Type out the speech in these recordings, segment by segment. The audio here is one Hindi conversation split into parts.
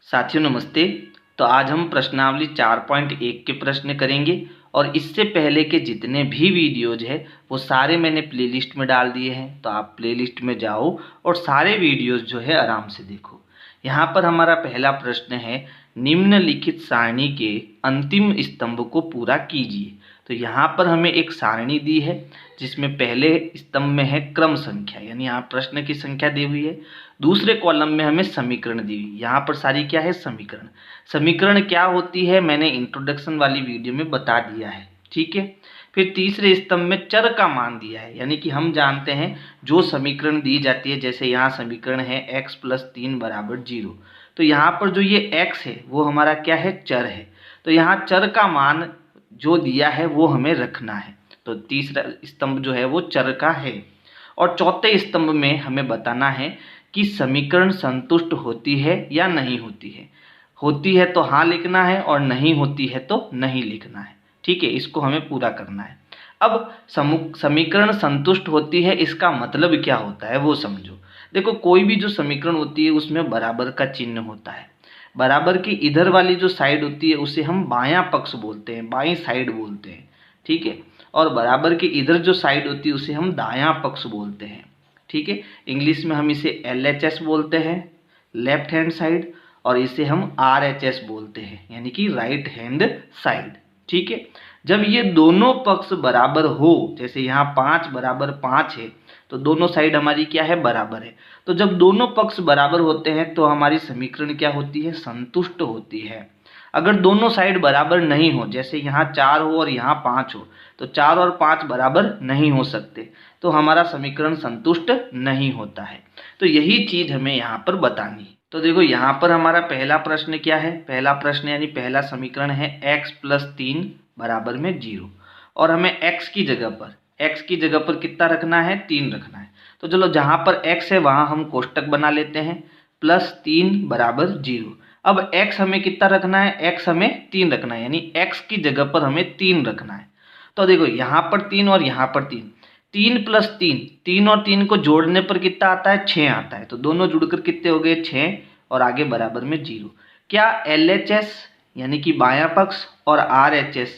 साथियों नमस्ते। तो आज हम प्रश्नावली 4.1 के प्रश्न करेंगे और इससे पहले के जितने भी वीडियोज है वो सारे मैंने प्लेलिस्ट में डाल दिए हैं। तो आप प्लेलिस्ट में जाओ और सारे वीडियोज जो है आराम से देखो। यहाँ पर हमारा पहला प्रश्न है, निम्नलिखित सारणी के अंतिम स्तंभ को पूरा कीजिए। तो यहाँ पर हमें एक सारणी दी है जिसमें पहले स्तंभ में है क्रम संख्या, यानी यहाँ प्रश्न की संख्या दी हुई है। दूसरे कॉलम में हमें समीकरण दी हुई, यहाँ पर सारी क्या है, समीकरण। समीकरण क्या होती है मैंने इंट्रोडक्शन वाली वीडियो में बता दिया है, ठीक है। फिर तीसरे स्तंभ में चर का मान दिया है, यानी कि हम जानते हैं जो समीकरण दी जाती है, जैसे यहाँ समीकरण है x + 3 = 0। तो यहाँ पर जो ये x है वो हमारा क्या है, चर है। तो यहाँ चर का मान जो दिया है वो हमें रखना है। तो तीसरा स्तंभ जो है वो चर का है। और चौथे स्तंभ में हमें बताना है कि समीकरण संतुष्ट होती है या नहीं होती है। होती है तो हाँ लिखना है और नहीं होती है तो नहीं लिखना है, ठीक है। इसको हमें पूरा करना है। अब समीकरण संतुष्ट होती है, इसका मतलब क्या होता है वो समझो। देखो, कोई भी जो समीकरण होती है उसमें बराबर का चिन्ह होता है। बराबर की इधर वाली जो साइड होती है उसे हम बायां पक्ष बोलते हैं, बाईं साइड बोलते हैं, ठीक है। और बराबर की इधर जो साइड होती है उसे हम दायां पक्ष बोलते हैं, ठीक है। इंग्लिश में हम इसे LHS बोलते हैं, लेफ्ट हैंड साइड, और इसे हम RHS बोलते हैं, यानी कि राइट हैंड साइड, ठीक है। जब ये दोनों पक्ष बराबर हो, जैसे यहाँ 5 = 5 है तो दोनों साइड हमारी क्या है, बराबर है। तो जब दोनों पक्ष बराबर होते हैं तो हमारी समीकरण क्या होती है, संतुष्ट होती है। अगर दोनों साइड बराबर नहीं हो, जैसे यहाँ 4 हो और यहाँ 5 हो, तो 4 और 5 बराबर नहीं हो सकते, तो हमारा समीकरण संतुष्ट नहीं होता है। तो यही चीज हमें यहाँ पर बतानी है। तो देखो, यहाँ पर हमारा पहला प्रश्न क्या है, पहला प्रश्न यानी पहला समीकरण है x + 3 = 0। और हमें x की जगह पर कितना रखना है, 3 रखना है। तो चलो, जहाँ पर x है वहाँ हम कोष्टक बना लेते हैं, +3 = 0। अब x हमें कितना रखना है, x हमें 3 रखना है, यानी x की जगह पर हमें 3 रखना है। तो देखो, यहाँ पर 3 और यहाँ पर 3, 3 + 3, 3 और 3 को जोड़ने पर कितना आता है, 6 आता है। तो दोनों जुड़कर कितने हो गए, 6, और आगे बराबर में 0। क्या LHS यानी कि बायां पक्ष और RHS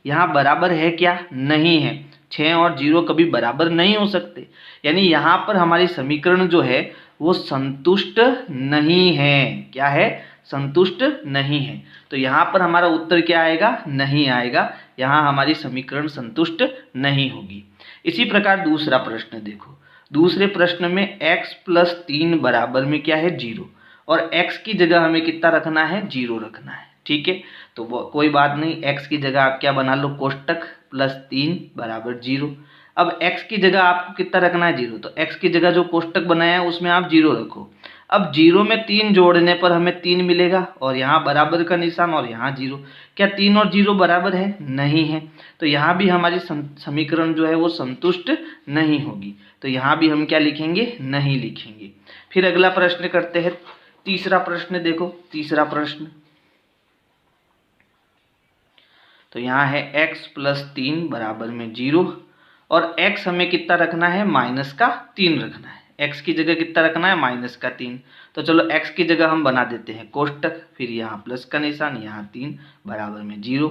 यहाँ बराबर है क्या, नहीं है। 6 और 0 कभी बराबर नहीं हो सकते, यानी यहाँ पर हमारी समीकरण जो है वो संतुष्ट नहीं है। क्या है, संतुष्ट नहीं है। तो यहाँ पर हमारा उत्तर क्या आएगा, नहीं आएगा। यहाँ हमारी समीकरण संतुष्ट नहीं होगी। इसी प्रकार दूसरा प्रश्न देखो। दूसरे प्रश्न में x + 3 बराबर में क्या है, 0, और x की जगह हमें कितना रखना है, 0 रखना है, ठीक है। तो कोई बात नहीं, x की जगह आप क्या बना लो, कोष्टक +3 = 0। अब x की जगह आपको कितना रखना है, 0। तो x की जगह जो कोष्टक बनाया है उसमें आप 0 रखो। अब 0 में 3 जोड़ने पर हमें 3 मिलेगा, और यहाँ बराबर का निशान और यहाँ 0। क्या 3 और 0 बराबर है, नहीं है। तो यहाँ भी हमारी समीकरण जो है वो संतुष्ट नहीं होगी। तो यहाँ भी हम क्या लिखेंगे, नहीं लिखेंगे। फिर अगला प्रश्न करते हैं, तीसरा प्रश्न देखो। तीसरा प्रश्न तो यहाँ है x + 3 = 0, और x हमें कितना रखना है, -3 रखना है। x की जगह कितना रखना है, -3। तो चलो, x की जगह हम बना देते हैं कोष्टक, फिर यहाँ प्लस का निशान, यहाँ 3 बराबर में 0।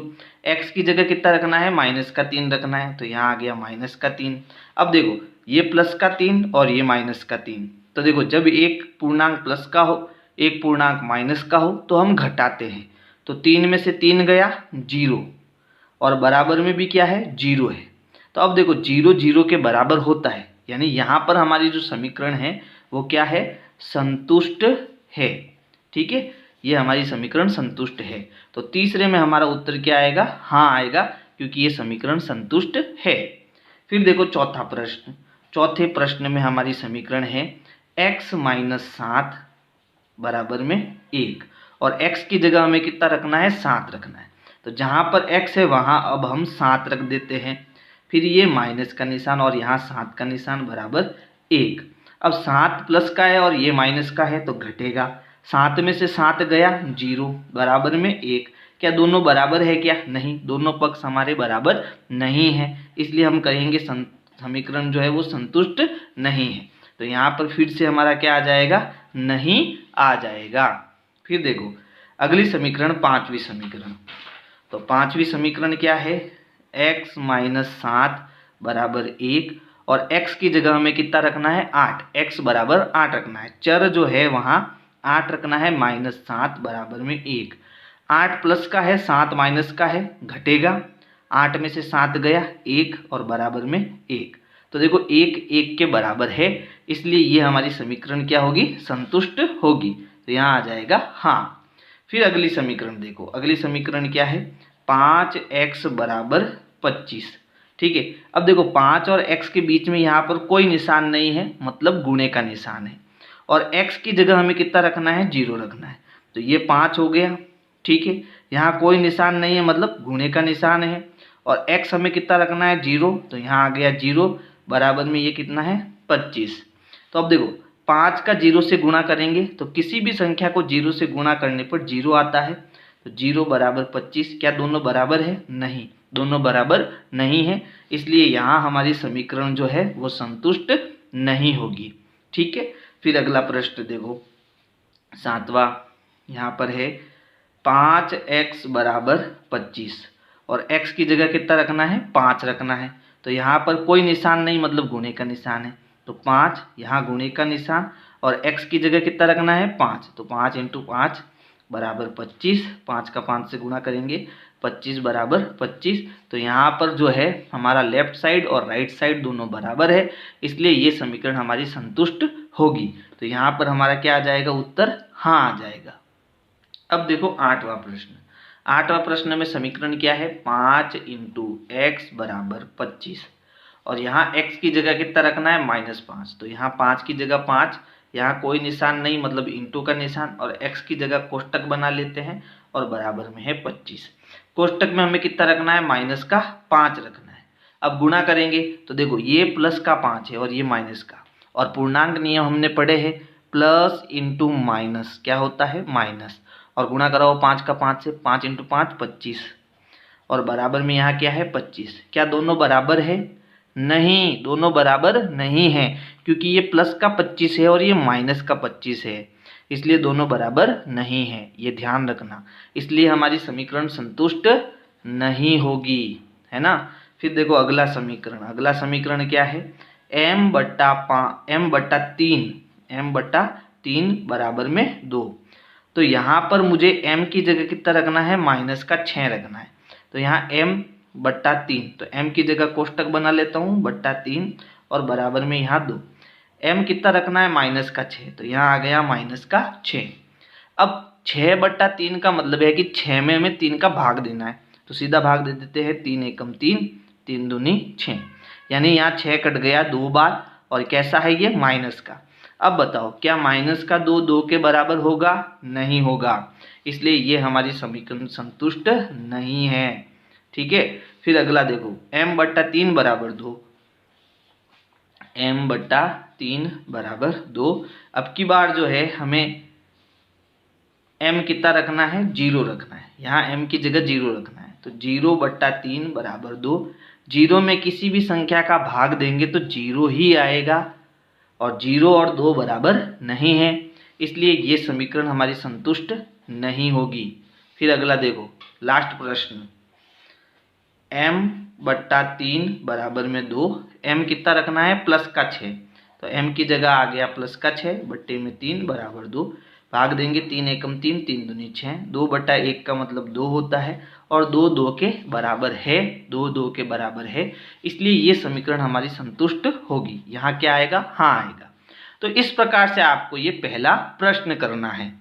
x की जगह कितना रखना है, -3 रखना है। तो यहाँ आ गया -3। अब देखो, ये +3 और ये -3। तो देखो, जब एक पूर्णांक प्लस का हो, एक पूर्णांक माइनस का हो, तो हम घटाते हैं। तो 3 में से 3 गया, 0, और बराबर में भी क्या है, 0 है। तो अब देखो, 0 0 के बराबर होता है, यानी यहाँ पर हमारी जो समीकरण है वो क्या है, संतुष्ट है, ठीक है। ये हमारी समीकरण संतुष्ट है। तो तीसरे में हमारा उत्तर क्या आएगा, हाँ आएगा, क्योंकि ये समीकरण संतुष्ट है। फिर देखो चौथा प्रश्न। चौथे प्रश्न में हमारी समीकरण है x - 7 = 1, और x की जगह हमें कितना रखना है, 7 रखना है। तो जहाँ पर x है वहाँ अब हम 7 रख देते हैं। फिर ये माइनस का निशान और यहाँ 7 का निशान बराबर 1। अब 7 प्लस का है और ये माइनस का है तो घटेगा। 7 में से 7 गया, 0, बराबर में 1। क्या दोनों बराबर है क्या, नहीं, दोनों पक्ष हमारे बराबर नहीं है, इसलिए हम कहेंगे समीकरण जो है वो संतुष्ट नहीं है। तो यहाँ पर फिर से हमारा क्या आ जाएगा, नहीं आ जाएगा। फिर देखो, अगली समीकरण पांचवी समीकरण। तो पांचवी समीकरण क्या है, x माइनस 7 बराबर 1 और x की जगह हमें कितना रखना है 8, x बराबर 8 रखना है, चर जो है वहाँ 8 रखना है, माइनस 7 बराबर में 1। 8 प्लस का है 7 माइनस का है, घटेगा, 8 में से 7 गया 1 और बराबर में 1। तो देखो 1 1 के बराबर है, इसलिए ये हमारी समीकरण क्या होगी, संतुष्ट होगी। तो यहाँ आ जाएगा हाँ। फिर अगली समीकरण देखो, अगली समीकरण क्या है, 5x बराबर 25। ठीक है, अब देखो 5 और x के बीच में यहाँ पर कोई निशान नहीं है, मतलब गुणे का निशान है, और x की जगह हमें कितना रखना है, 0 रखना है। तो ये 5 हो गया। ठीक है, यहाँ कोई निशान नहीं है, मतलब गुणे का निशान है, और x हमें कितना रखना है, 0, तो यहाँ आ गया 0 बराबर में ये कितना है, 25। तो अब देखो 5 का 0 से गुणा करेंगे तो किसी भी संख्या को 0 से गुणा करने पर 0 आता है। तो 0 बराबर 25, क्या दोनों बराबर है, नहीं, दोनों बराबर नहीं है, इसलिए यहाँ हमारी समीकरण जो है वो संतुष्ट नहीं होगी। ठीक है, फिर अगला प्रश्न देखो, 7वां यहाँ पर है 5x बराबर 25 और x की जगह कितना रखना है, 5 रखना है। तो यहाँ पर कोई निशान नहीं, मतलब गुणे का निशान है, तो 5, यहाँ गुणे का निशान, और x की जगह कितना रखना है, 5, तो 5 × 5 बराबर 25, 5 का 5 से गुणा करेंगे, 25 बराबर 25। तो यहाँ पर जो है हमारा लेफ्ट साइड और राइट साइड दोनों बराबर है, इसलिए ये समीकरण हमारी संतुष्ट होगी। तो यहाँ पर हमारा क्या आ जाएगा, उत्तर हाँ आ जाएगा। अब देखो 8वां प्रश्न। 8वां प्रश्न में समीकरण क्या है, 5 × x बराबर 25 और यहाँ x की जगह कितना रखना है, -5। तो यहाँ 5 की जगह 5, यहाँ कोई निशान नहीं, मतलब इंटू का निशान, और x की जगह कोष्टक बना लेते हैं और बराबर में है 25। कोष्टक में हमें कितना रखना है, -5 रखना है। अब गुणा करेंगे तो देखो ये प्लस का 5 है और ये माइनस का, और पूर्णांक नियम हमने पढ़े हैं, प्लस इंटू माइनस क्या होता है, माइनस, और गुणा कराओ 5 का 5 से, 5 × 5 25, और बराबर में यहाँ क्या है 25। क्या दोनों बराबर है, नहीं, दोनों बराबर नहीं है, क्योंकि ये प्लस का 25 है और ये माइनस का 25 है, इसलिए दोनों बराबर नहीं है, ये ध्यान रखना। इसलिए हमारी समीकरण संतुष्ट नहीं होगी, है ना। फिर देखो अगला समीकरण, अगला समीकरण क्या है, m/3 बराबर में 2। तो यहाँ पर मुझे m की जगह कितना रखना है, -6 रखना है। तो यहाँ m/3, तो m की जगह कोष्टक बना लेता हूँ, /3 और बराबर में यहाँ 2। m कितना रखना है, -6, तो यहाँ आ गया -6। अब 6/3 का मतलब है कि 6 में हमें 3 का भाग देना है, तो सीधा भाग दे देते हैं, 3 एकम 3, 3 दूनी 6, यानी यहाँ 6 कट गया 2 बार, और कैसा है ये, माइनस का। अब बताओ क्या -2 2 के बराबर होगा, नहीं होगा, इसलिए ये हमारी समीकरण संतुष्ट नहीं है। ठीक है, फिर अगला देखो, m/3 बराबर 2, m/3 बराबर 2। अब की बार जो है हमें m कितना रखना है, 0 रखना है, यहाँ m की जगह 0 रखना है। तो 0/3 बराबर 2, 0 में किसी भी संख्या का भाग देंगे तो 0 ही आएगा, और 0 और 2 बराबर नहीं है, इसलिए ये समीकरण हमारी संतुष्ट नहीं होगी। फिर अगला देखो, लास्ट प्रश्न, m/3 बराबर में 2, m कितना रखना है, प्लस का 6, तो m की जगह आ गया प्लस का 6 बट्टे में 3 बराबर 2, भाग देंगे 3 एकम 3, 3 दूनी 6, 2/1 का मतलब 2 होता है, और 2 2 के बराबर है, 2 2 के बराबर है, इसलिए ये समीकरण हमारी संतुष्ट होगी। यहाँ क्या आएगा, हाँ आएगा। तो इस प्रकार से आपको ये पहला प्रश्न करना है।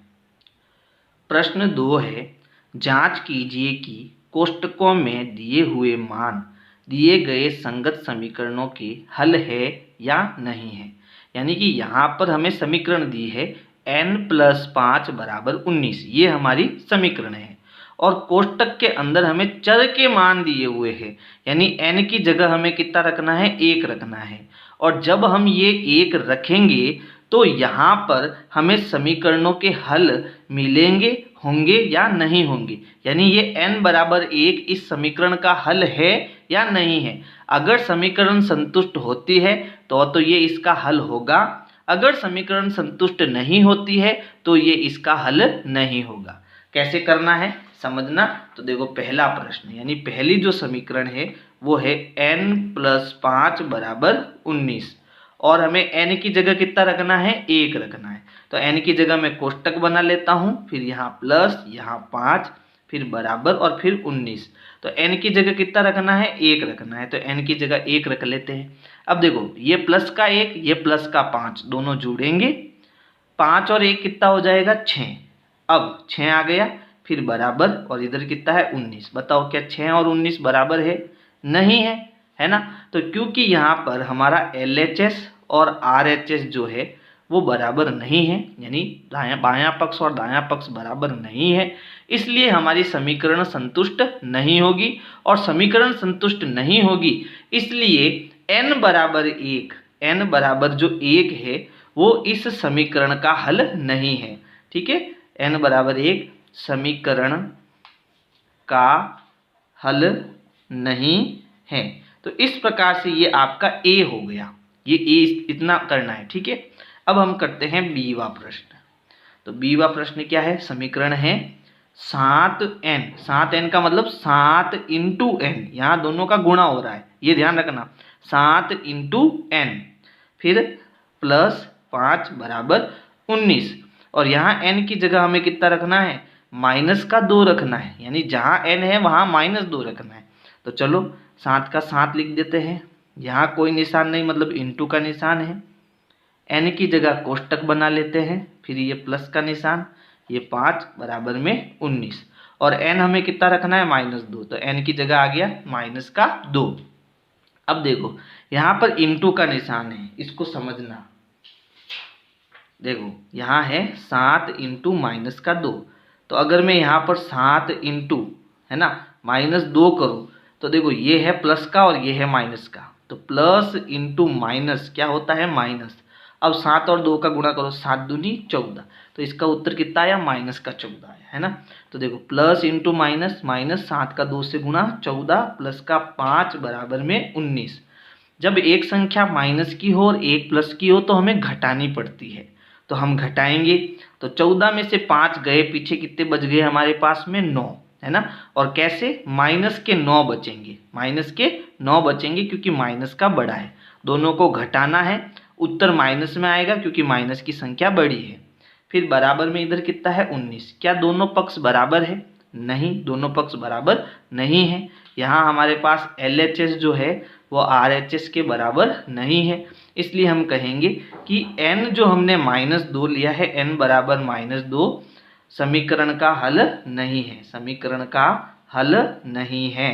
प्रश्न 2 है, जांच कीजिए कि कोष्टकों में दिए हुए मान दिए गए संगत समीकरणों के हल है या नहीं है। यानी कि यहाँ पर हमें समीकरण दी है n+5 बराबर 19, ये हमारी समीकरण है, और कोष्टक के अंदर हमें चर के मान दिए हुए हैं, यानी n की जगह हमें कितना रखना है, 1 रखना है, और जब हम ये 1 रखेंगे तो यहाँ पर हमें समीकरणों के हल मिलेंगे, होंगे या नहीं होंगे, यानी ये n बराबर 1 इस समीकरण का हल है या नहीं है। अगर समीकरण संतुष्ट होती है तो ये इसका हल होगा, अगर समीकरण संतुष्ट नहीं होती है तो ये इसका हल नहीं होगा। कैसे करना है समझना। तो देखो पहला प्रश्न यानी पहली जो समीकरण है वो है n + 5 = 19 और हमें n की जगह कितना रखना है 1 रखना है। तो n की जगह मैं कोष्टक बना लेता हूँ, फिर यहाँ प्लस, यहाँ 5, फिर बराबर और फिर 19। तो n की जगह कितना रखना है 1 रखना है, तो n की जगह 1 रख लेते हैं। अब देखो ये प्लस का 1 ये प्लस का 5 दोनों जुड़ेंगे, 5 और 1 कितना हो जाएगा 6। अब 6 आ गया, फिर बराबर और इधर कितना है 19। बताओ क्या 6 और 19 बराबर है? नहीं है, है ना। तो क्योंकि यहाँ पर हमारा LHS और RHS जो है वो बराबर नहीं है, यानी बायां पक्ष और दायां पक्ष बराबर नहीं है, इसलिए हमारी समीकरण संतुष्ट नहीं होगी। और समीकरण संतुष्ट नहीं होगी इसलिए n बराबर 1, n बराबर जो 1 है वो इस समीकरण का हल नहीं है। ठीक है, n बराबर 1 समीकरण का हल नहीं है। तो इस प्रकार से ये आपका A हो गया, ये A इतना करना है। ठीक है, अब हम करते हैं बीवा प्रश्न। तो बीवा प्रश्न क्या है? समीकरण है 7n। 7n का मतलब 7 × n, यहाँ दोनों का गुणा हो रहा है, ये ध्यान रखना। 7 × n फिर प्लस 5 = 19 और यहाँ n की जगह हमें कितना रखना है? माइनस का 2 रखना है, यानी जहाँ n है वहाँ -2 रखना है। तो चलो 7 का 7 लिख देते हैं, यहाँ कोई निशान नहीं मतलब इंटू का निशान है। n की जगह कोष्टक बना लेते हैं, फिर ये प्लस का निशान, ये 5 बराबर में 19 और n हमें कितना रखना है? -2, तो n की जगह आ गया -2। अब देखो यहाँ पर इंटू का निशान है, इसको समझना। देखो यहाँ है 7 × -2, तो अगर मैं यहाँ पर 7 इंटू है ना -2 करूँ तो देखो ये है प्लस का और ये है माइनस का, तो प्लस इंटू माइनस क्या होता है? माइनस। अब 7 और 2 का गुणा करो, 7 दूनी 14, तो इसका उत्तर कितना आया? -14 आया, है ना। तो देखो प्लस इंटू माइनस, माइनस 7 का 2 से गुणा 14 प्लस का 5 बराबर में 19। जब एक संख्या माइनस की हो और एक प्लस की हो तो हमें घटानी पड़ती है, तो हम घटाएंगे। तो 14 में से 5 गए, पीछे कितने बच गए हमारे पास में? 9, है ना। और कैसे? माइनस के 9 बचेंगे, माइनस के 9 बचेंगे क्योंकि माइनस का बड़ा है। दोनों को घटाना है, उत्तर माइनस में आएगा क्योंकि माइनस की संख्या बड़ी है। फिर बराबर में इधर कितना है? 19। क्या दोनों पक्ष बराबर है? नहीं, दोनों पक्ष बराबर नहीं है। यहाँ हमारे पास LHS जो है वो RHS के बराबर नहीं है, इसलिए हम कहेंगे कि n जो हमने -2 लिया है, n बराबर -2 समीकरण का हल नहीं है, समीकरण का हल नहीं है।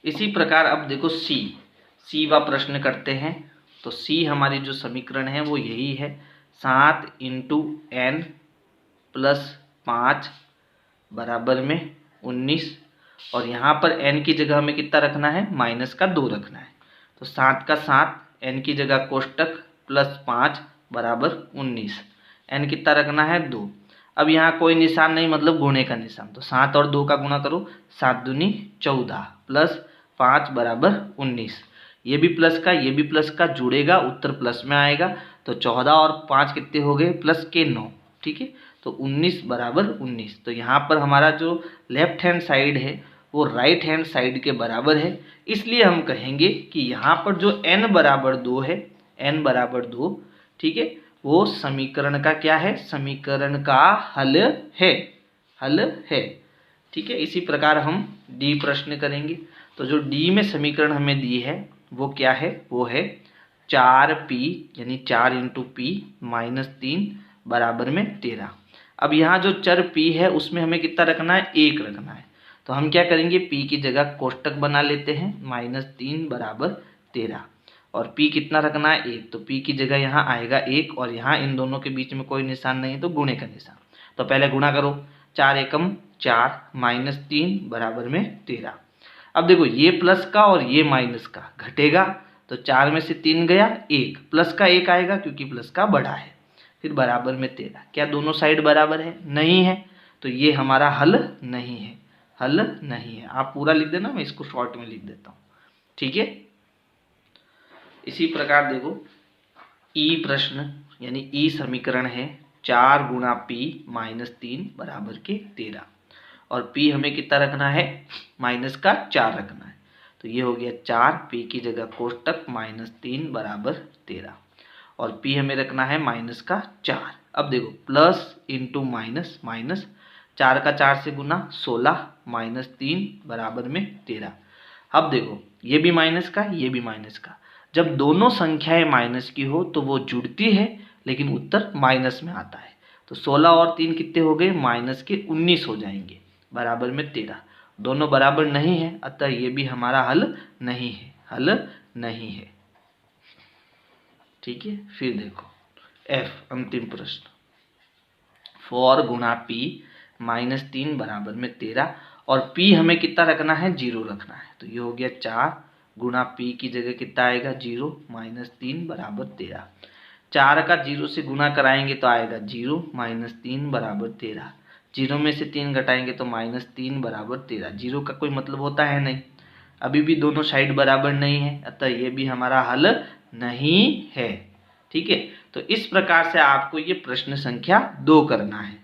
इसी प्रकार अब देखो C वा प्रश्न करते हैं। तो C हमारी जो समीकरण है वो यही है, 7 × n + 5 बराबर में 19 और यहाँ पर n की जगह हमें कितना रखना है? -2 रखना है। तो 7 का 7, n की जगह कोष्टक प्लस 5 बराबर 19, n कितना रखना है? 2। अब यहाँ कोई निशान नहीं मतलब गुणे का निशान, तो 7 और 2 का गुणा करो, 7 दूनी 14 प्लस 5 बराबर 19। ये भी प्लस का ये भी प्लस का जुड़ेगा, उत्तर प्लस में आएगा। तो 14 और 5 कितने हो गए? प्लस के 9। ठीक है, तो 19 बराबर 19। तो यहाँ पर हमारा जो लेफ्ट हैंड साइड है वो राइट हैंड साइड के बराबर है, इसलिए हम कहेंगे कि यहाँ पर जो n बराबर 2 है, n बराबर 2, ठीक है, वो समीकरण का क्या है? समीकरण का हल है, हल है। ठीक है, इसी प्रकार हम D प्रश्न करेंगे। तो जो D में समीकरण हमें दी है वो क्या है? वो है 4p यानी 4 × p -3 बराबर में 13। अब यहाँ जो चर p है उसमें हमें कितना रखना है? 1 रखना है। तो हम क्या करेंगे? p की जगह कोष्टक बना लेते हैं, -3 बराबर 13 और p कितना रखना है? 1। तो p की जगह यहाँ आएगा 1 और यहाँ इन दोनों के बीच में कोई निशान नहीं तो गुणे का निशान। तो पहले गुणा करो, 4 एकम 4 -3 बराबर में 13। अब देखो ये प्लस का और ये माइनस का घटेगा, तो 4 में से 3 गया, 1 प्लस का 1 आएगा क्योंकि प्लस का बड़ा है, फिर बराबर में 13। क्या दोनों साइड बराबर है? नहीं है, तो ये हमारा हल नहीं है, हल नहीं है। आप पूरा लिख देना, मैं इसको शॉर्ट में लिख देता हूँ। ठीक है, इसी प्रकार देखो ई प्रश्न यानी ई समीकरण है 4 गुणा पी माइनस 3 बराबर के 13, और पी हमें कितना रखना है, माइनस का 4 रखना है। तो ये हो गया 4, पी की जगह कोष्टक माइनस 3 बराबर 13, और पी हमें रखना है माइनस का 4। अब देखो प्लस इंटू माइनस, माइनस 4 का 4 से गुना 16 माइनस 3 बराबर में 13। अब देखो ये भी माइनस का, ये भी माइनस का, जब दोनों संख्याएं माइनस की हो तो वो जुड़ती है लेकिन उत्तर माइनस में आता है। तो 16 और 3 कितने हो गए, माइनस के 19 हो जाएंगे बराबर में 13। दोनों बराबर नहीं है, अतः ये भी हमारा हल नहीं है, हल नहीं है। ठीक है, फिर देखो एफ अंतिम प्रश्न, 4 गुणा पी माइनस 3 बराबर में 13, और पी हमें कितना रखना है, 0 रखना है। तो ये हो गया 4 गुणा पी की जगह कितना आएगा, 0 माइनस 3 बराबर 13। 4 का 0 से गुना कराएंगे तो आएगा 0 माइनस 3 बराबर 13। 0 में से 3 घटाएंगे तो माइनस 3 बराबर 13। 0 का कोई मतलब होता है नहीं, अभी भी दोनों साइड बराबर नहीं है, अतः ये भी हमारा हल नहीं है। ठीक है, तो इस प्रकार से आपको ये प्रश्न संख्या 2 करना है।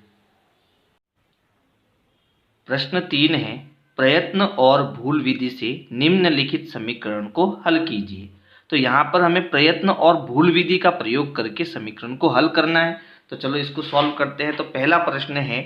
प्रश्न 3 है, प्रयत्न और भूल विधि से निम्नलिखित समीकरण को हल कीजिए। तो यहाँ पर हमें प्रयत्न और भूल विधि का प्रयोग करके समीकरण को हल करना है। तो चलो इसको सॉल्व करते हैं। तो पहला प्रश्न है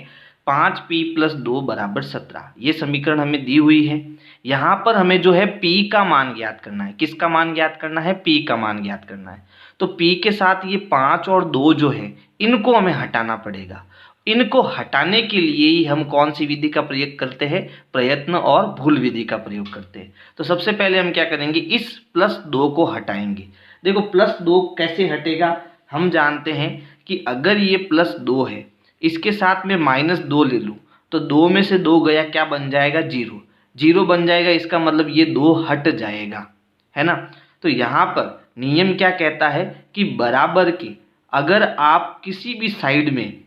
5p + 2 = 17। ये समीकरण हमें दी हुई है। यहाँ पर हमें जो है p का मान ज्ञात करना है। किसका मान ज्ञात करना है, p का मान ज्ञात करना है। तो p के साथ ये 5 और 2 जो है इनको हमें हटाना पड़ेगा। इनको हटाने के लिए ही हम कौन सी विधि का प्रयोग करते हैं, प्रयत्न और भूल विधि का प्रयोग करते हैं। तो सबसे पहले हम क्या करेंगे, इस +2 को हटाएंगे। देखो +2 कैसे हटेगा, हम जानते हैं कि अगर ये +2 है, इसके साथ में -2 ले लूँ तो 2 में से 2 गया, क्या बन जाएगा, 0। 0 बन जाएगा, इसका मतलब ये 2 हट जाएगा, है ना। तो यहाँ पर नियम क्या कहता है कि बराबर के अगर आप किसी भी साइड में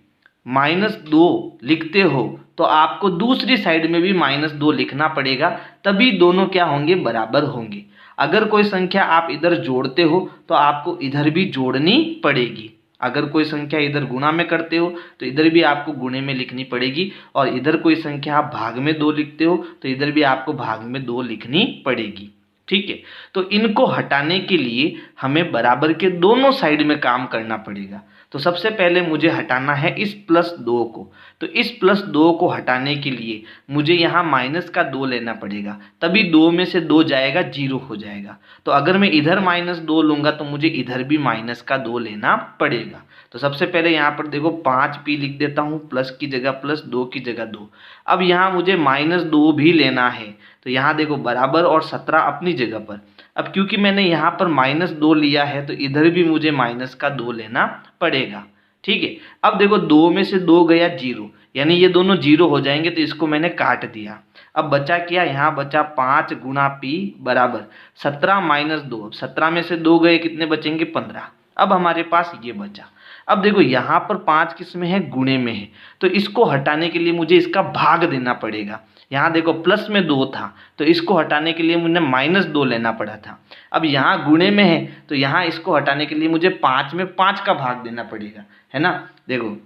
-2 लिखते हो तो आपको दूसरी साइड में भी -2 लिखना पड़ेगा, तभी दोनों क्या होंगे, बराबर होंगे। अगर कोई संख्या आप इधर जोड़ते हो तो आपको इधर भी जोड़नी पड़ेगी। अगर कोई संख्या इधर गुणा में करते हो तो इधर भी आपको गुणे में लिखनी पड़ेगी, और इधर कोई संख्या आप भाग में 2 लिखते हो तो इधर भी आपको भाग में 2 लिखनी पड़ेगी। ठीक है, तो इनको हटाने के लिए हमें बराबर के दोनों साइड में काम करना पड़ेगा। तो सबसे पहले मुझे हटाना है इस +2 को। तो इस +2 को हटाने के लिए मुझे यहाँ -2 लेना पड़ेगा, तभी 2 में से 2 जाएगा, 0 हो जाएगा। तो अगर मैं इधर -2 लूँगा तो मुझे इधर भी -2 लेना पड़ेगा। तो सबसे पहले यहाँ पर देखो 5p लिख देता हूँ, प्लस की जगह प्लस, 2 की जगह 2। अब यहाँ मुझे -2 भी लेना है, तो यहाँ देखो बराबर और 17 अपनी जगह पर। अब क्योंकि मैंने यहाँ पर -2 लिया है तो इधर भी मुझे -2 लेना पड़ेगा। ठीक है, अब देखो 2 में से 2 गया, 0, यानी ये दोनों 0 हो जाएंगे, तो इसको मैंने काट दिया। अब बचा क्या, यहाँ बचा 5 गुणा p बराबर 17 - 2। अब 17 में से 2 गए, कितने बचेंगे, 15। अब हमारे पास ये बचा। अब देखो यहाँ पर 5 किस में है, गुणे में है, तो इसको हटाने के लिए मुझे इसका भाग देना पड़ेगा। यहाँ देखो प्लस में 2 था तो इसको हटाने के लिए मुझे -2 लेना पड़ा था। अब यहाँ गुणे में है तो यहाँ इसको हटाने के लिए मुझे 5 में 5 का भाग देना पड़ेगा, है ना। देखो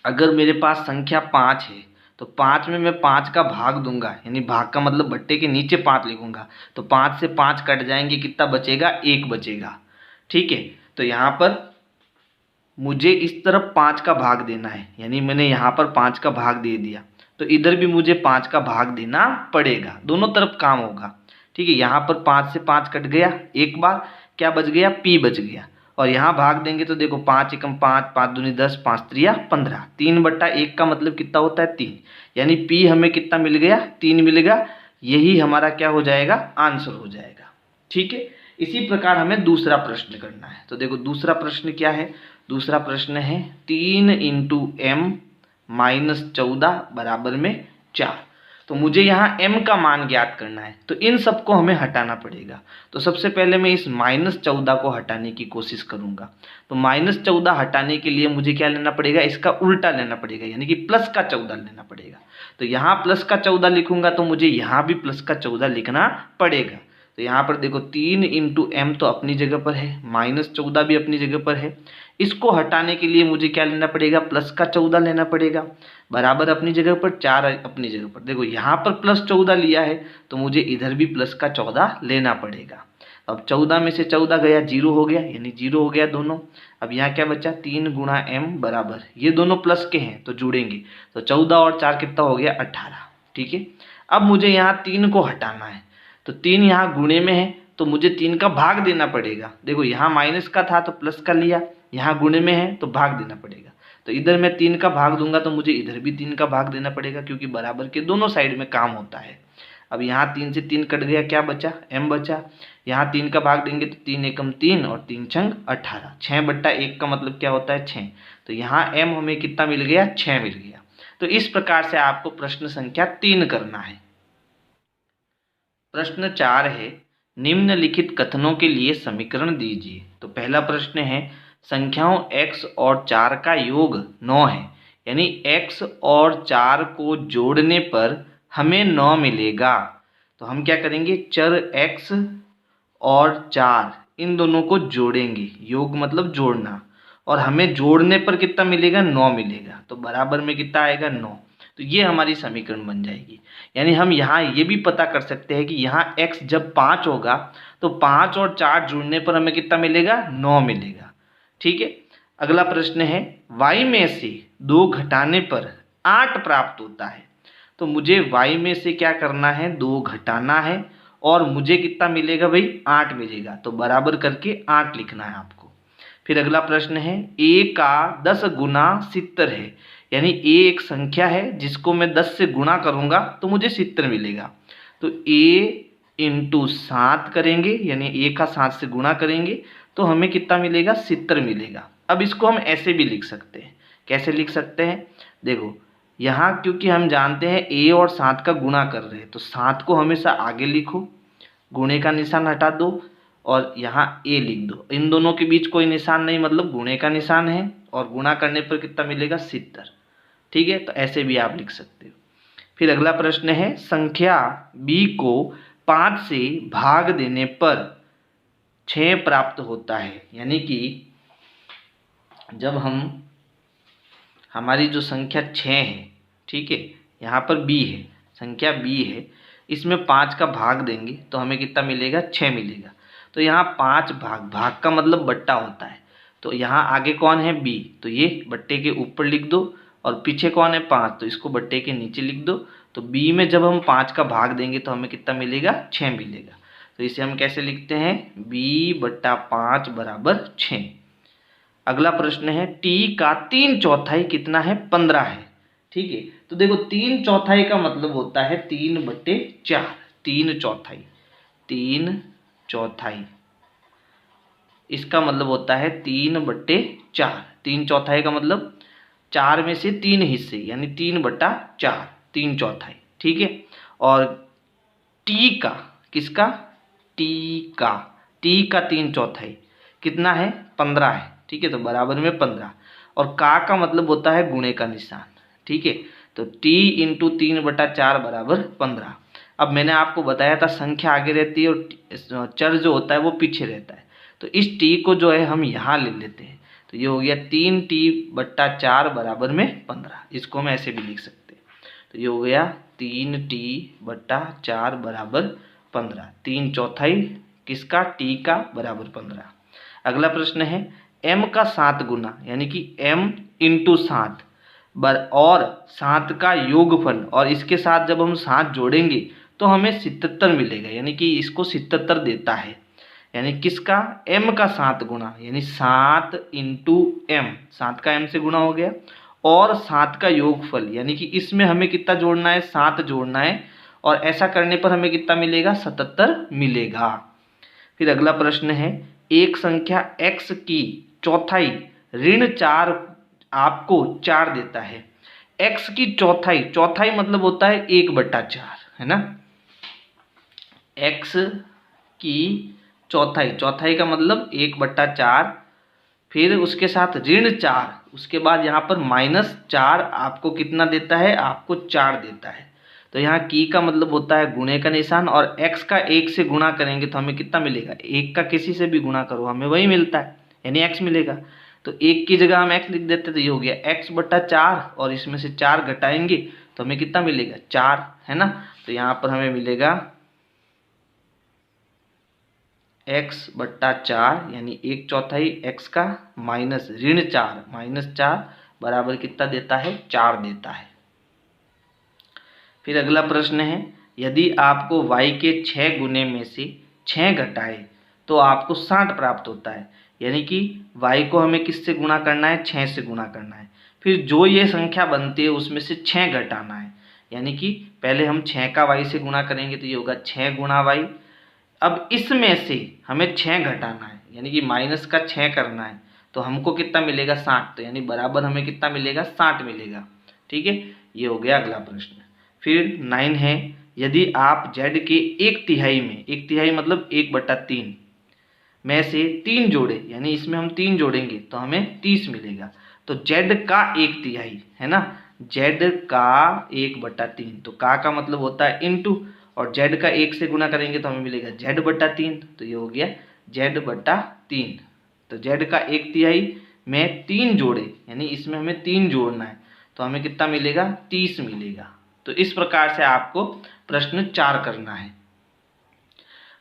अगर मेरे पास संख्या 5 है तो 5 में मैं 5 का भाग दूंगा, यानी भाग का मतलब बट्टे के नीचे 5 लिखूंगा, तो 5 से 5 कट जाएंगे, कितना बचेगा, 1 बचेगा। ठीक है, तो यहाँ पर मुझे इस तरफ 5 का भाग देना है, यानी मैंने यहाँ पर 5 का भाग दे दिया, तो इधर भी मुझे 5 का भाग देना पड़ेगा, दोनों तरफ काम होगा। ठीक है, यहाँ पर 5 से 5 कट गया, एक बार क्या बच गया, p बच गया, और यहाँ भाग देंगे तो देखो 5 एकम 5, 5 दूनी 10, 5 त्रिया 15, 3/1 का मतलब कितना होता है, 3, यानी p हमें कितना मिल गया, 3 मिलेगा। यही हमारा क्या हो जाएगा, आंसर हो जाएगा। ठीक है, इसी प्रकार हमें दूसरा प्रश्न करना है। तो देखो दूसरा प्रश्न क्या है, दूसरा प्रश्न है 3 × m - 14 बराबर में 4। तो मुझे यहाँ m का मान ज्ञात करना है, तो इन सबको हमें हटाना पड़ेगा। तो सबसे पहले मैं इस -14 को हटाने की कोशिश करूँगा। तो -14 हटाने के लिए मुझे क्या लेना पड़ेगा, इसका उल्टा लेना पड़ेगा, यानी कि +14 लेना पड़ेगा। तो यहाँ +14 लिखूंगा तो मुझे यहाँ भी +14 लिखना पड़ेगा। तो यहाँ पर देखो 3 इंटू एम तो अपनी जगह पर है, -14 भी अपनी जगह पर है। इसको हटाने के लिए मुझे क्या लेना पड़ेगा, प्लस का 14 लेना पड़ेगा, बराबर अपनी जगह पर, 4 अपनी जगह पर। देखो यहाँ पर +14 लिया है तो मुझे इधर भी प्लस का 14 लेना पड़ेगा। अब 14 में से 14 गया, 0 हो गया, यानी 0 हो गया दोनों। अब यहाँ क्या बचा, 3 गुणा एम बराबर, ये दोनों प्लस के हैं तो जुड़ेंगे, तो 14 और 4 कितना हो गया, 18। ठीक है, अब मुझे यहाँ 3 को हटाना है, तो 3 यहाँ गुणे में है तो मुझे 3 का भाग देना पड़ेगा। देखो यहाँ माइनस का था तो प्लस का लिया, यहाँ गुणे में है तो भाग देना पड़ेगा। तो इधर मैं 3 का भाग दूंगा तो मुझे इधर भी 3 का भाग देना पड़ेगा, क्योंकि बराबर के दोनों साइड में काम होता है। अब यहाँ 3 से 3 कट गया, क्या बचा, m बचा। यहाँ 3 का भाग देंगे तो 3 एकम 3 और 3 छंग 18, 6/1 का मतलब क्या होता है, 6। तो यहाँ m हमें कितना मिल गया, 6 मिल गया। तो इस प्रकार से आपको प्रश्न संख्या 3 करना है। प्रश्न 4 है, निम्नलिखित कथनों के लिए समीकरण दीजिए। तो पहला प्रश्न है, संख्याओं x और 4 का योग 9 है, यानी x और 4 को जोड़ने पर हमें 9 मिलेगा। तो हम क्या करेंगे, चर x और 4 इन दोनों को जोड़ेंगे, योग मतलब जोड़ना, और हमें जोड़ने पर कितना मिलेगा, 9 मिलेगा। तो बराबर में कितना आएगा, 9। तो ये हमारी समीकरण बन जाएगी। यानी हम यहाँ ये भी पता कर सकते हैं कि यहाँ x जब 5 होगा तो 5 और 4 जुड़ने पर हमें कितना मिलेगा, 9 मिलेगा। ठीक है, अगला प्रश्न है, y में से 2 घटाने पर 8 प्राप्त होता है। तो मुझे y में से क्या करना है, 2 घटाना है, और मुझे कितना मिलेगा भाई, 8 मिलेगा। तो बराबर करके 8 लिखना है आपको। फिर अगला प्रश्न है, a का 10 गुना 70 है, यानी a एक संख्या है जिसको मैं 10 से गुणा करूंगा तो मुझे 70 मिलेगा। तो a इंटू 7 करेंगे, यानी a का 7 से गुणा करेंगे तो हमें कितना मिलेगा, 70 मिलेगा। अब इसको हम ऐसे भी लिख सकते हैं, कैसे लिख सकते हैं, देखो यहाँ क्योंकि हम जानते हैं a और 7 का गुणा कर रहे हैं तो 7 को हमेशा आगे लिखो, गुणे का निशान हटा दो और यहाँ a लिख दो। इन दोनों के बीच कोई निशान नहीं, मतलब गुणे का निशान है, और गुणा करने पर कितना मिलेगा, 70। ठीक है, तो ऐसे भी आप लिख सकते हो। फिर अगला प्रश्न है, संख्या b को 5 से भाग देने पर 6 प्राप्त होता है। यानी कि जब हमारी जो संख्या 6 है, ठीक है, यहाँ पर b है, संख्या b है, इसमें 5 का भाग देंगे तो हमें कितना मिलेगा, 6 मिलेगा। तो यहाँ 5 भाग का मतलब बट्टा होता है, तो यहाँ आगे कौन है, b, तो ये बट्टे के ऊपर लिख दो, और पीछे कौन है, 5, तो इसको बट्टे के नीचे लिख दो। तो b में जब हम 5 का भाग देंगे तो हमें कितना मिलेगा, 6 मिलेगा। तो इसे हम कैसे लिखते हैं, b/5 बराबर 6। अगला प्रश्न है, t का 3/4 कितना है, 15 है। ठीक है, तो देखो 3/4 का मतलब होता है 3/4, 3/4, 3/4 इसका मतलब होता है 3/4। 3/4 का मतलब 4 में से 3 हिस्से, यानी 3/4, 3/4। ठीक है, और t का, किसका, t का 3/4 कितना है, 15 है। ठीक है, तो बराबर में 15, और का मतलब होता है गुणे का निशान। ठीक है, तो t इंटू 3/4 बराबर 15। अब मैंने आपको बताया था संख्या आगे रहती है और चर जो होता है वो पीछे रहता है, तो इस t को जो है हम यहाँ ले लेते हैं। तो ये हो गया 3t/4 बराबर में 15। इसको हम ऐसे भी लिख सकते हैं, तो ये हो गया 3t/4 बराबर 15। 3/4 किसका, t का, बराबर 15। अगला प्रश्न है, m का 7 गुना, यानी कि m इंटू 7 और 7 का योगफल, और इसके साथ जब हम 7 जोड़ेंगे तो हमें 77 मिलेगा, यानी कि इसको 77 देता है। यानी किसका, m का 7 गुना, यानी 7 इंटू m, 7 का m से गुना हो गया, और 7 का योगफल, यानी कि इसमें हमें कितना जोड़ना है, 7 जोड़ना है, और ऐसा करने पर हमें कितना मिलेगा, 77 मिलेगा। फिर अगला प्रश्न है, एक संख्या x की चौथाई ऋण 4 आपको 4 देता है। x की चौथाई, चौथाई मतलब होता है 1/4, है ना। x की चौथाई, चौथाई का मतलब 1/4, फिर उसके साथ ऋण 4, उसके बाद यहाँ पर -4 आपको कितना देता है, आपको 4 देता है। तो यहाँ की का मतलब होता है गुणे का निशान, और x का 1 से गुणा करेंगे तो हमें कितना मिलेगा, 1 का किसी से भी गुणा करो हमें वही मिलता है, यानी x मिलेगा। तो 1 की जगह हम x लिख देते तो ये हो गया x/4, और इसमें से 4 घटाएंगे तो हमें कितना मिलेगा, 4, है ना। तो यहाँ पर हमें मिलेगा x/4 यानी 1/4 x का माइनस -4, -4 बराबर कितना देता है, 4 देता है। फिर अगला प्रश्न है, यदि आपको y के 6 गुने में से 6 घटाए तो आपको 60 प्राप्त होता है, यानी कि y को हमें किससे गुणा करना है, 6 से गुणा करना है। फिर जो ये संख्या बनती है उसमें से 6 घटाना है, यानी कि पहले हम 6 का y से गुणा करेंगे तो ये होगा 6 गुणा y। अब इसमें से हमें 6 घटाना है, यानी कि माइनस का 6 करना है, तो हमको कितना मिलेगा, 60। तो यानी बराबर हमें कितना मिलेगा, 60 मिलेगा। ठीक है, ये हो गया अगला प्रश्न। फिर 9 है, यदि आप z के 1/3 में, 1/3 मतलब 1/3 में से 3 जोड़े, यानी इसमें हम 3 जोड़ेंगे तो हमें 30 मिलेगा। तो z का 1/3 है ना, z का 1/3, तो का मतलब होता है इनटू, और z का 1 से गुना करेंगे तो हमें मिलेगा z/3, तो ये हो गया z/3। तो z का 1/3 में 3 जोड़े, यानी इसमें हमें 3 जोड़ना है तो हमें कितना मिलेगा, 30 मिलेगा। तो इस प्रकार से आपको प्रश्न 4 करना है।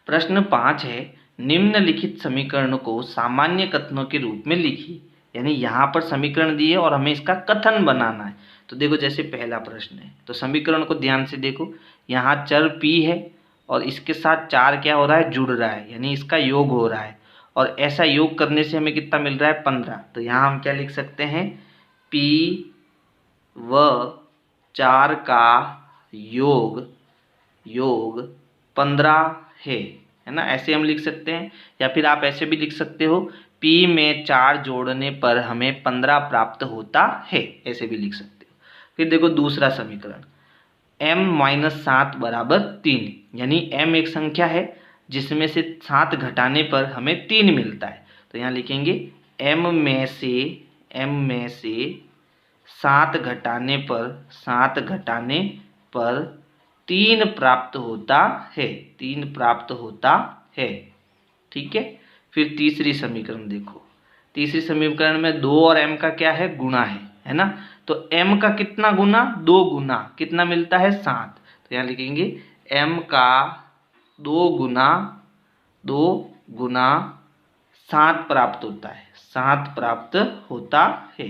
प्रश्न 5 है, निम्नलिखित समीकरण को सामान्य कथनों के रूप में लिखिए, यानी यहाँ पर समीकरण दिए और हमें इसका कथन बनाना है। तो देखो जैसे पहला प्रश्न है, तो समीकरण को ध्यान से देखो, यहाँ चर p है और इसके साथ 4 क्या हो रहा है, जुड़ रहा है, यानी इसका योग हो रहा है, और ऐसा योग करने से हमें कितना मिल रहा है, 15। तो यहाँ हम क्या लिख सकते हैं, p व 4 का योग 15 है ना, ऐसे हम लिख सकते हैं। या फिर आप ऐसे भी लिख सकते हो, p में 4 जोड़ने पर हमें 15 प्राप्त होता है, ऐसे भी लिख सकते हो। फिर देखो दूसरा समीकरण, m-7 बराबर 3, यानी m एक संख्या है जिसमें से 7 घटाने पर हमें 3 मिलता है। तो यहाँ लिखेंगे m में से 7 घटाने पर 3 प्राप्त होता है, 3 प्राप्त होता है। ठीक है, फिर तीसरी समीकरण देखो, तीसरी समीकरण में 2 और m का क्या है, गुणा है ना। तो m का कितना गुना, 2 गुना, कितना मिलता है, 7। तो यहाँ लिखेंगे m का 2 गुना 7 प्राप्त होता है, 7 प्राप्त होता है।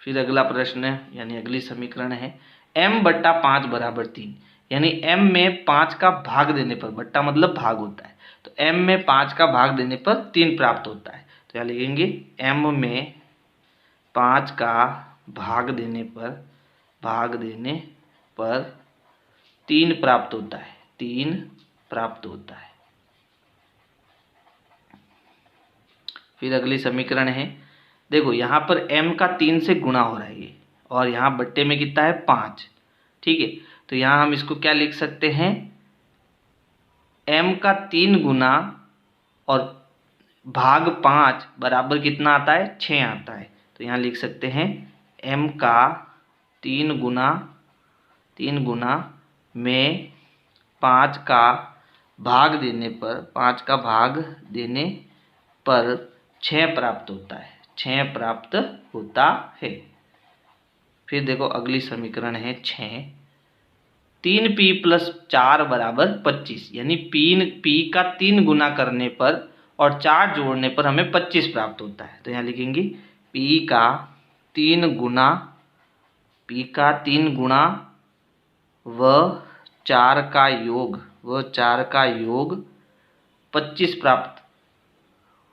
फिर अगला प्रश्न है, यानी अगली समीकरण है, m/5 बराबर 3, यानी m में 5 का भाग देने पर, बट्टा मतलब भाग होता है, तो m में 5 का भाग देने पर 3 प्राप्त होता है। तो यहाँ लिखेंगे m में 5 का भाग देने पर 3 प्राप्त होता है, 3 प्राप्त होता है। फिर अगली समीकरण है, देखो यहाँ पर m का 3 से गुणा हो रहा है ये, और यहाँ बट्टे में कितना है, 5। ठीक है, तो यहाँ हम इसको क्या लिख सकते हैं, m का 3 गुना और भाग 5 बराबर कितना आता है, 6 आता है। तो यहाँ लिख सकते हैं m का 3 गुना में 5 का भाग देने पर 6 प्राप्त होता है, 6 प्राप्त होता है। फिर देखो अगली समीकरण है 6, 3p + 4 बराबर 25, यानी p का 3 गुना करने पर और 4 जोड़ने पर हमें 25 प्राप्त होता है। तो यहाँ लिखेंगे p का 3 गुना व 4 का योग 25 प्राप्त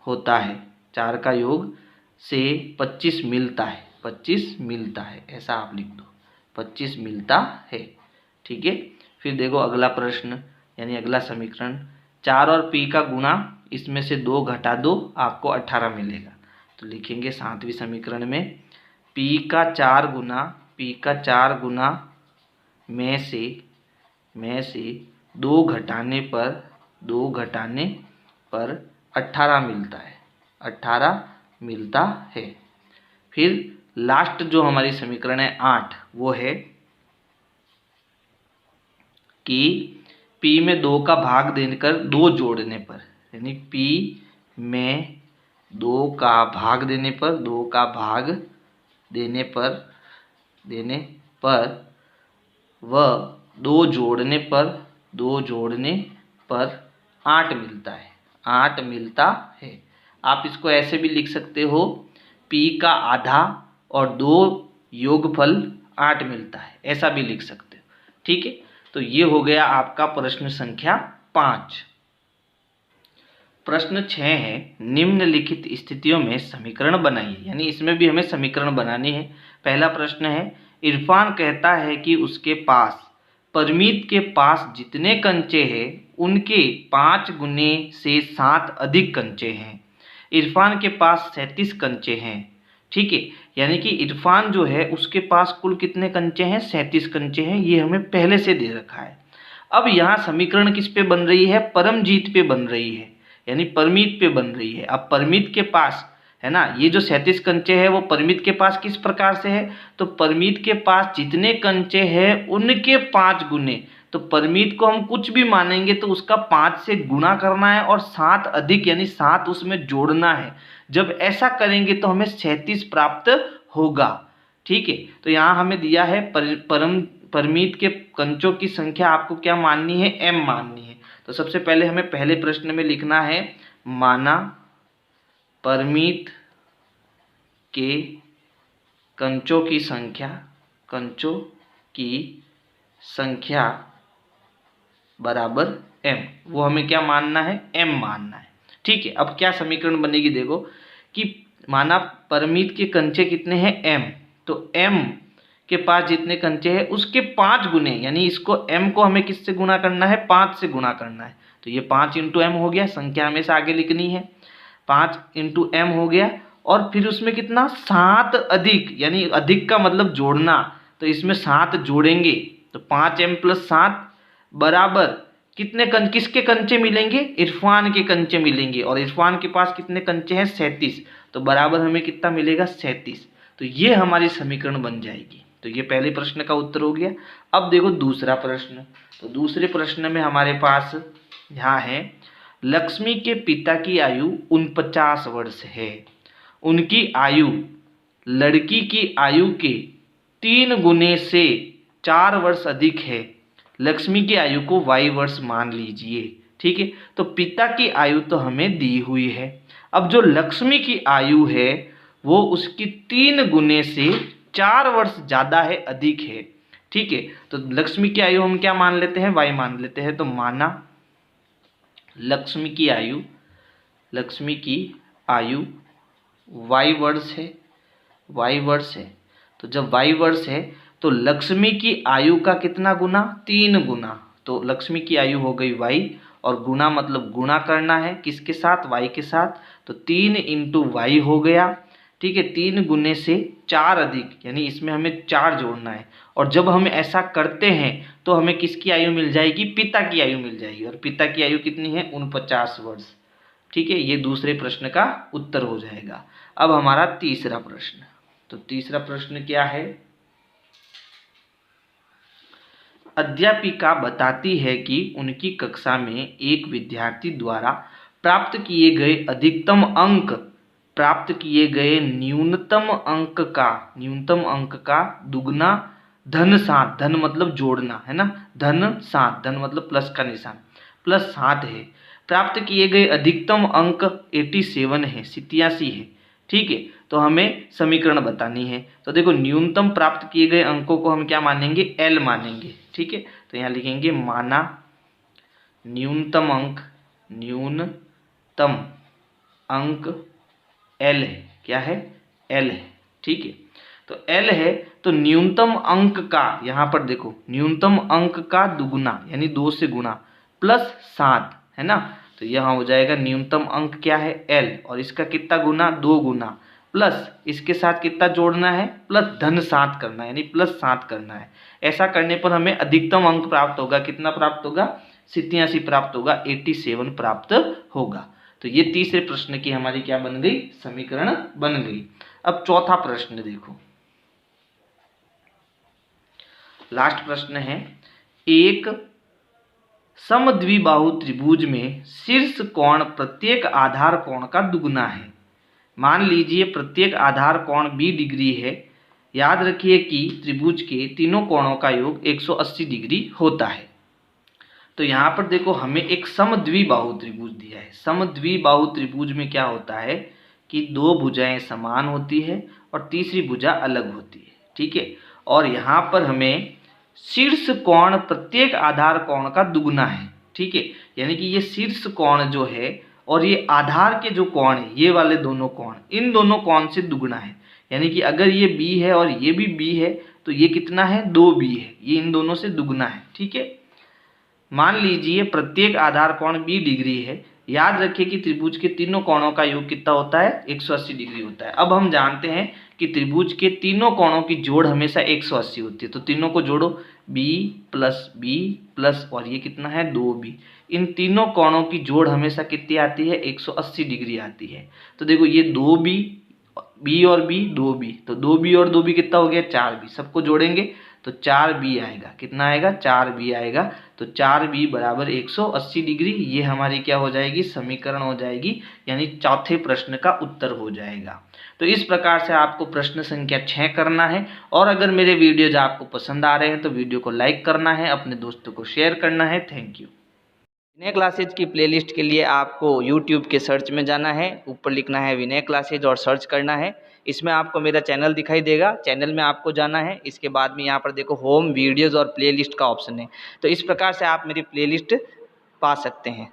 होता है, 4 का योग से 25 मिलता है, 25 मिलता है, ऐसा आप लिख दो, 25 मिलता है। ठीक है, फिर देखो अगला प्रश्न, यानी अगला समीकरण, 4 और p का गुणा, इसमें से 2 घटा दो, आपको 18 मिलेगा। तो लिखेंगे 7वीं समीकरण में p का 4 गुना में से 2 घटाने पर 18 मिलता है, 18 मिलता है। फिर लास्ट जो हमारी समीकरण है 8, वो है कि p में 2 का भाग देकर 2 जोड़ने पर, यानी p में 2 का भाग देने पर, 2 का भाग देने पर व 2 जोड़ने पर 8 मिलता है, 8 मिलता है। आप इसको ऐसे भी लिख सकते हो, p का आधा और 2 योगफल 8 मिलता है, ऐसा भी लिख सकते हो। ठीक है, तो ये हो गया आपका प्रश्न संख्या 5। प्रश्न 6 है, निम्नलिखित स्थितियों में समीकरण बनाइए, यानी इसमें भी हमें समीकरण बनानी है। पहला प्रश्न है, इरफान कहता है कि उसके पास परमीत के पास जितने कंचे हैं उनके 5 गुने से 7 अधिक कंचे हैं। इरफान के पास 37 कंचे हैं। ठीक है, यानी कि इरफान जो है उसके पास कुल कितने कंचे हैं, 37 कंचे हैं, ये हमें पहले से दे रखा है। अब यहाँ समीकरण किस पे बन रही है, परमजीत पे बन रही है, यानी परमीत पे बन रही है। अब परमीत के पास है ना, ये जो 37 कंचे हैं वो परमीत के पास किस प्रकार से है, तो परमीत के पास जितने कंचे हैं उनके 5 गुने, तो परमीत को हम कुछ भी मानेंगे तो उसका 5 से गुणा करना है और 7 अधिक यानी 7 उसमें जोड़ना है। जब ऐसा करेंगे तो हमें 37 प्राप्त होगा। ठीक है, तो यहाँ हमें दिया है परमीत के कंचों की संख्या आपको क्या माननी है, m माननी है। तो सबसे पहले हमें पहले प्रश्न में लिखना है, माना परमीत के कंचों की संख्या बराबर m, वो हमें क्या मानना है, m मानना है। ठीक है, अब क्या समीकरण बनेगी, देखो कि माना परमीत के कंचे कितने हैं, m, तो m के पास जितने कंचे हैं उसके 5 गुने, यानी इसको m को हमें किससे गुणा करना है, 5 से गुणा करना है। तो ये 5 इंटू m हो गया, संख्या हमेशा आगे लिखनी है, 5 इंटू m हो गया, और फिर उसमें कितना, 7 अधिक, यानी अधिक का मतलब जोड़ना, तो इसमें 7 जोड़ेंगे तो 5m प्लस 7 बराबर कितने किसके कंचे मिलेंगे, इरफान के कंचे मिलेंगे, और इरफान के पास कितने कंचे हैं, 37, तो बराबर हमें कितना मिलेगा, 37। तो ये हमारी समीकरण बन जाएगी। तो ये पहले प्रश्न का उत्तर हो गया। अब देखो दूसरा प्रश्न, तो दूसरे प्रश्न में हमारे पास यहाँ है, लक्ष्मी के पिता की आयु 49 वर्ष है, उनकी आयु लड़की की आयु के 3 गुने से 4 वर्ष अधिक है, लक्ष्मी की आयु को y वर्ष मान लीजिए। ठीक है, तो पिता की आयु तो हमें दी हुई है, अब जो लक्ष्मी की आयु है वो उसकी 3 गुने से 4 वर्ष ज़्यादा है, अधिक है। ठीक है, तो लक्ष्मी की आयु हम क्या मान लेते हैं, y मान लेते हैं। तो माना लक्ष्मी की आयु y वर्ष है, तो जब y वर्ष है तो लक्ष्मी की आयु का कितना गुना, 3 गुना, तो लक्ष्मी की आयु हो गई y, और गुना मतलब गुणा करना है किसके साथ, y के साथ, तो 3 इंटू वाई हो गया। ठीक है, 3 गुने से 4 अधिक, यानी इसमें हमें 4 जोड़ना है, और जब हम ऐसा करते हैं तो हमें किसकी आयु मिल जाएगी, पिता की आयु मिल जाएगी, और पिता की आयु कितनी है, 49 वर्ष। ठीक है, ये दूसरे प्रश्न का उत्तर हो जाएगा। अब हमारा तीसरा प्रश्न, तो तीसरा प्रश्न क्या है, अध्यापिका बताती है कि उनकी कक्षा में एक विद्यार्थी द्वारा प्राप्त किए गए अधिकतम अंक प्राप्त किए गए न्यूनतम अंक का दुगना धन 7, धन मतलब जोड़ना है ना, धन 7, धन मतलब प्लस का निशान, प्लस 7 है। प्राप्त किए गए अधिकतम अंक 87 है, 87 है। ठीक है, तो हमें समीकरण बतानी है। तो देखो न्यूनतम प्राप्त किए गए अंकों को हम क्या मानेंगे, एल मानेंगे। ठीक है, तो यहाँ लिखेंगे माना न्यूनतम अंक एल है, क्या है, एल है। ठीक है, तो एल है, तो न्यूनतम अंक का, यहाँ पर देखो न्यूनतम अंक का दुगुना यानी 2 से गुना प्लस 7 है ना, तो यहाँ हो जाएगा न्यूनतम अंक क्या है, एल, और इसका कितना गुना, 2 गुना, प्लस इसके साथ कितना जोड़ना है, प्लस धन 7 करना है, यानी प्लस 7 करना है। ऐसा करने पर हमें अधिकतम अंक प्राप्त होगा, कितना प्राप्त होगा, 87 प्राप्त होगा, 87 प्राप्त होगा। तो ये तीसरे प्रश्न की हमारी क्या बन गई, समीकरण बन गई। अब चौथा प्रश्न देखो, लास्ट प्रश्न है, एक समद्विबाहु त्रिभुज में शीर्ष कोण प्रत्येक आधार कोण का दुगना है। मान लीजिए प्रत्येक आधार कोण 20 डिग्री है। याद रखिए कि त्रिभुज के तीनों कोणों का योग 180 डिग्री होता है। तो यहाँ पर देखो हमें एक समद्विबाहु त्रिभुज दिया है। समद्विबाहु त्रिभुज में क्या होता है कि दो भुजाएं समान होती है और तीसरी भुजा अलग होती है, ठीक है। और यहाँ पर हमें शीर्ष कोण प्रत्येक आधार कोण का दुगना है, ठीक है। यानी कि ये शीर्ष कोण जो है और ये आधार के जो कोण है, ये वाले दोनों कोण, इन दोनों कोण से दुगना है। यानी कि अगर ये b है और ये भी b है तो ये कितना है, 2b है। ये इन दोनों से दुगना है, ठीक है। मान लीजिए प्रत्येक आधार कोण 20 डिग्री है। याद रखिए कि त्रिभुज के तीनों कोणों का योग कितना होता है, 180 डिग्री होता है। अब हम जानते हैं कि त्रिभुज के तीनों कोणों की जोड़ हमेशा 180 होती है। तो तीनों को जोड़ो, b प्लस और ये कितना है, 2b। इन तीनों कोणों की जोड़ हमेशा कितनी आती है, 180 डिग्री आती है। तो देखो ये 2b, b और b 2b, तो 2b और 2b कितना हो गया, 4b। सबको जोड़ेंगे तो 4b आएगा। कितना आएगा, 4b आएगा। तो 4b बराबर 180 डिग्री। ये हमारी क्या हो जाएगी, समीकरण हो जाएगी, यानी चौथे प्रश्न का उत्तर हो जाएगा। तो इस प्रकार से आपको प्रश्न संख्या 6 करना है। और अगर मेरे वीडियोज आपको पसंद आ रहे हैं तो वीडियो को लाइक करना है, अपने दोस्तों को शेयर करना है। Thank you. विनय क्लासेज की प्लेलिस्ट के लिए आपको YouTube के सर्च में जाना है, ऊपर लिखना है विनय क्लासेज और सर्च करना है। इसमें आपको मेरा चैनल दिखाई देगा, चैनल में आपको जाना है। इसके बाद में यहाँ पर देखो होम, वीडियोज़ और प्लेलिस्ट का ऑप्शन है। तो इस प्रकार से आप मेरी प्लेलिस्ट पा सकते हैं।